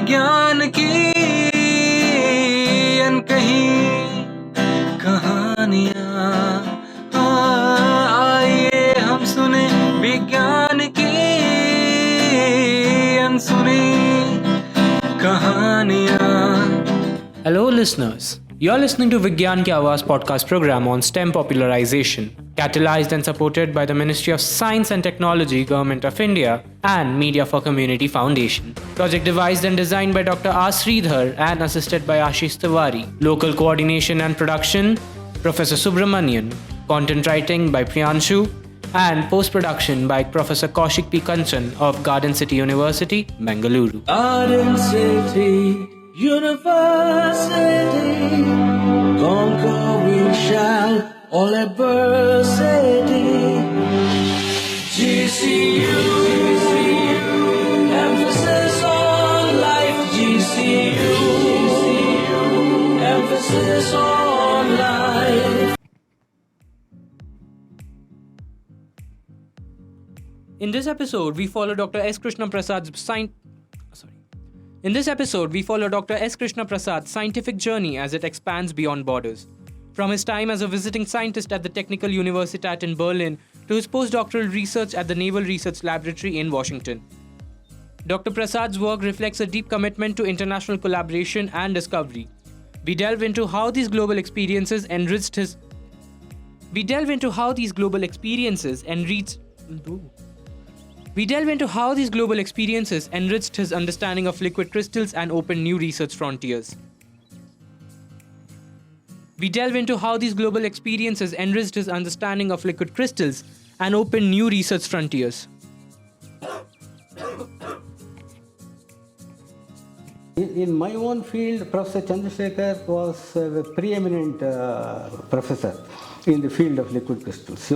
विज्ञान की अनकही कहानियाँ। आइए हम सुने विज्ञान की अनसुनी कहानियाँ। Hello listeners, you're listening to Vigyan Ki Awaaz podcast program on STEM popularization, catalyzed and supported by the Ministry of Science and Technology, Government of India and Media for Community Foundation. Project devised and designed by Dr. R. Sridhar and assisted by Ashish Tiwari. Local coordination and production, Professor Subramanian. Content writing by Priyanshu and post-production by Professor Kaushik P. Kanchan of Garden City University, Bengaluru. Garden City University, conquer we shall all adversity. GCU, emphasis on life. GCU, emphasis on life. In this episode, we follow Dr. S. Krishna Prasad's scientific journey as it expands beyond borders. From his time as a visiting scientist at the Technical Universität in Berlin to his postdoctoral research at the Naval Research Laboratory in Washington. Dr. Prasad's work reflects a deep commitment to international collaboration and discovery. We delve into how these global experiences enriched his understanding of liquid crystals and opened new research frontiers. In my own field, Professor Chandrasekhar was a preeminent professor in the field of liquid crystals.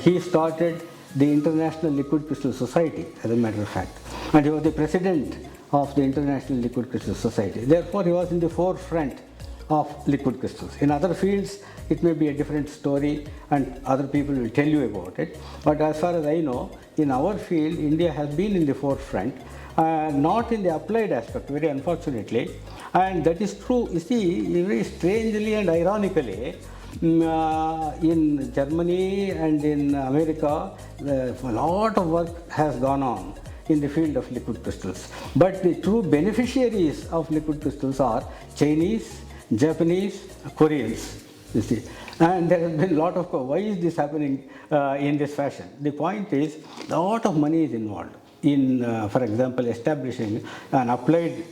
He started the International Liquid Crystal Society, as a matter of fact, and he was the president of the International Liquid Crystal Society. Therefore, he was in the forefront of liquid crystals. In other fields, it may be a different story and other people will tell you about it. But as far as I know, in our field, India has been in the forefront, not in the applied aspect, very unfortunately. And that is true, you see, very strangely and ironically, in Germany and in America, a lot of work has gone on in the field of liquid crystals. But the true beneficiaries of liquid crystals are Chinese, Japanese, Koreans, you see. And there has been a lot of, why is this happening in this fashion? The point is, a lot of money is involved in, for example, establishing an applied,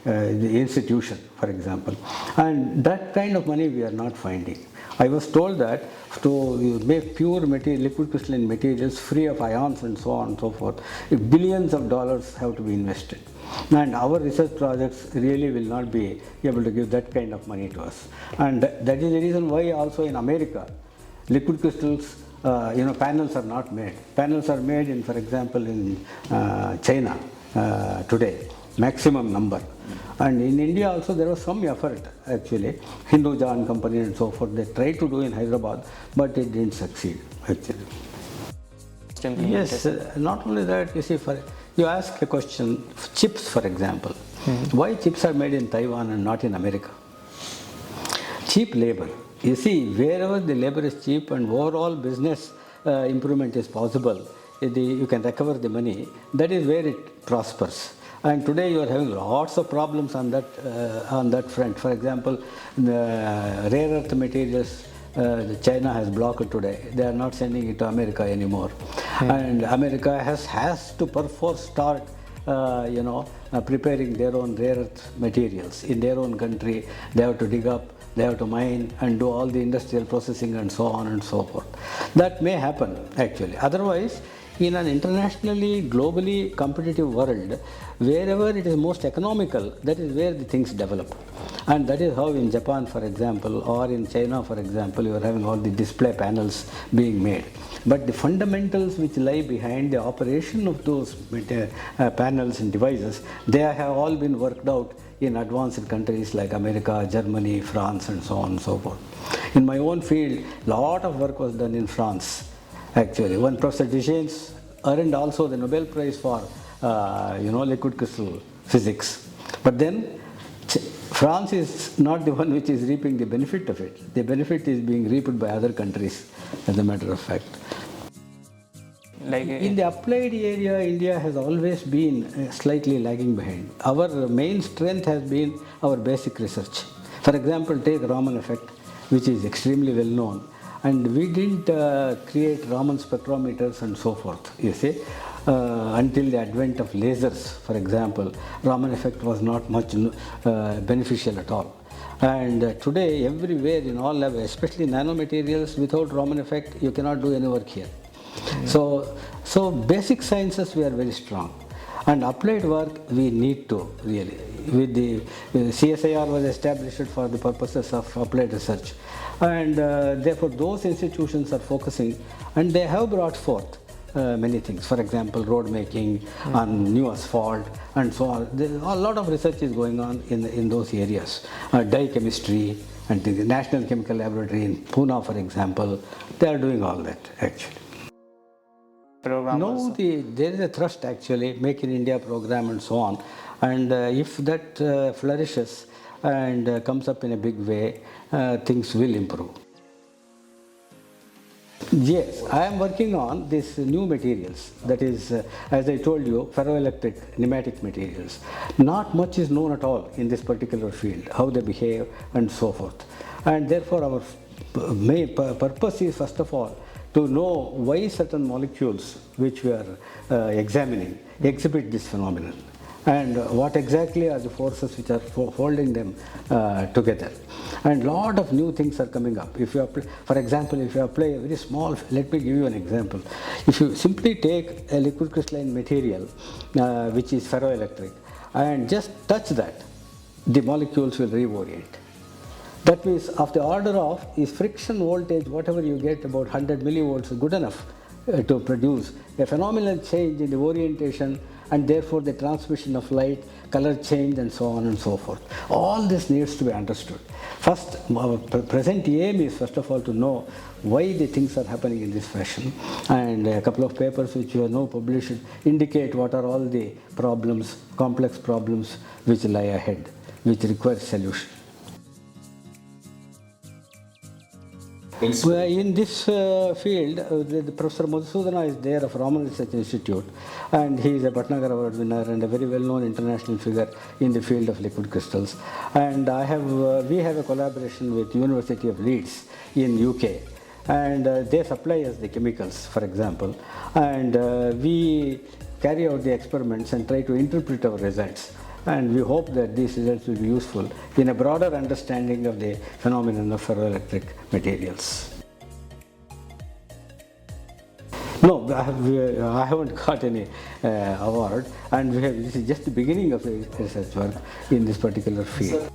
the institution, for example. And that kind of money we are not finding. I was told that to make pure liquid crystalline materials free of ions and so on and so forth, billions of dollars have to be invested. And our research projects really will not be able to give that kind of money to us. And that is the reason why also in America, liquid crystals, panels are not made. Panels are made in, for example, in China today, maximum number. And in India also there was some effort actually, Hinduja company and so forth, they tried to do in Hyderabad, but it didn't succeed actually. Yes, not only that, you see, you ask a question, chips for example. Why chips are made in Taiwan and not in America? Cheap labor. You see, wherever the labor is cheap and overall business improvement is possible, you can recover the money, that is where it prospers. And today you are having lots of problems on that front. For example, the rare earth materials, China has blocked today. They are not sending it to America anymore. And America has to perforce start preparing their own rare earth materials in their own country. They have to dig up, they have to mine and do all the industrial processing and so on and so forth. That may happen actually. Otherwise, in an internationally, globally competitive world, wherever it is most economical, that is where the things develop. And that is how in Japan, for example, or in China, for example, you are having all the display panels being made. But the fundamentals which lie behind the operation of those panels and devices, they have all been worked out in advanced countries like America, Germany, France, and so on and so forth. In my own field, a lot of work was done in France, actually. One Professor Deschênes earned also the Nobel Prize for liquid crystal physics. But then France is not the one which is reaping the benefit of it. The benefit is being reaped by other countries, as a matter of fact. In the applied area, India has always been slightly lagging behind. Our main strength has been our basic research. For example, take Raman effect, which is extremely well known. And we didn't create Raman spectrometers and so forth, you see, until the advent of lasers, for example. Raman effect was not much beneficial at all. And today, everywhere in all labs, especially nanomaterials, without Raman effect, you cannot do any work here. So basic sciences we are very strong, and applied work we need to really. With the CSIR was established for the purposes of applied research, and therefore those institutions are focusing, and they have brought forth many things. For example, road making, on new asphalt, and so on. A lot of research is going on in those areas. Dye chemistry and the National Chemical Laboratory in Pune, for example, they are doing all that actually. No, there is a thrust actually, Make in India program and so on. And if that flourishes and comes up in a big way, things will improve. Yes, I am working on these new materials, that is, as I told you, ferroelectric pneumatic materials. Not much is known at all in this particular field, how they behave and so forth. And therefore our main purpose is, first of all, to know why certain molecules which we are examining exhibit this phenomenon, and what exactly are the forces which are holding them together. And lot of new things are coming up. If you apply, for example, if you apply a very small, let me give you an example. If you simply take a liquid crystalline material which is ferroelectric and just touch that, the molecules will reorient. That means of the order of, is friction voltage, whatever you get, about 100 millivolts, good enough to produce a phenomenal change in the orientation, and therefore the transmission of light, color change, and so on and so forth. All this needs to be understood. First, our present aim is, first of all, to know why the things are happening in this fashion, and a couple of papers which we have now published indicate what are all the problems, complex problems which lie ahead, which require solution. In this field, the Professor Madhusudana is there of Raman Research Institute, and he is a Bhatnagar Award winner and a very well-known international figure in the field of liquid crystals. And we have a collaboration with University of Leeds in UK, and they supply us the chemicals, for example, and we carry out the experiments and try to interpret our results. And we hope that these results will be useful in a broader understanding of the phenomenon of ferroelectric materials. No, I haven't got any award, and this is just the beginning of the research work in this particular field.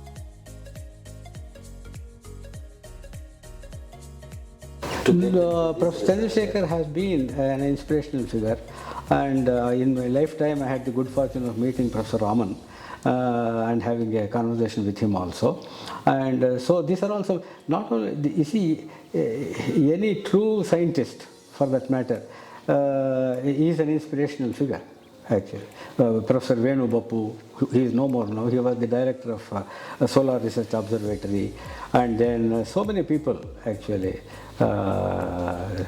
Professor Chandrasekhar has been an inspirational figure, and in my lifetime I had the good fortune of meeting Professor Raman and having a conversation with him also. And so these are also not only, you see, any true scientist for that matter is an inspirational figure. Actually, Professor Venu Bapu, he is no more now, he was the director of a Solar Research Observatory, and then so many people actually have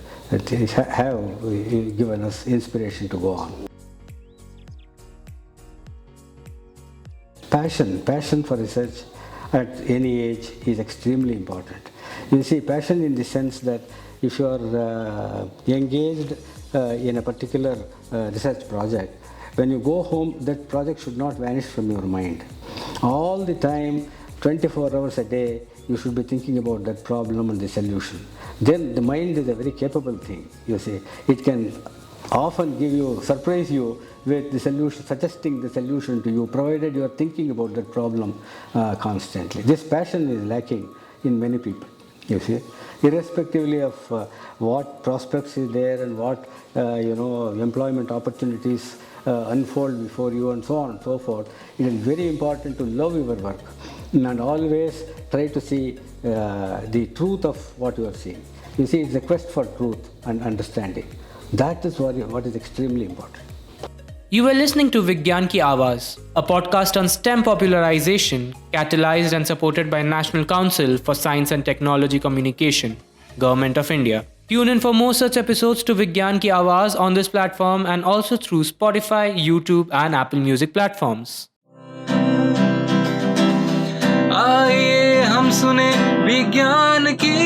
given us inspiration to go on. Passion for research at any age is extremely important. You see, passion in the sense that if you are engaged in a particular research project, when you go home, that project should not vanish from your mind. All the time, 24 hours a day, you should be thinking about that problem and the solution. Then the mind is a very capable thing, you see. It can often surprise you with the solution, suggesting the solution to you, provided you are thinking about that problem constantly. This passion is lacking in many people, you see. Irrespectively of what prospects is there and what employment opportunities unfold before you and so on and so forth, it is very important to love your work and always try to see the truth of what you are seeing. You see, it's a quest for truth and understanding. That is what is extremely important. You were listening to Vigyan Ki Awaaz, a podcast on STEM popularization, catalyzed and supported by National Council for Science and Technology Communication, Government of India. Tune in for more such episodes to Vigyan Ki Awaaz on this platform and also through Spotify, YouTube and Apple Music platforms. आइए हम सुने विज्ञान की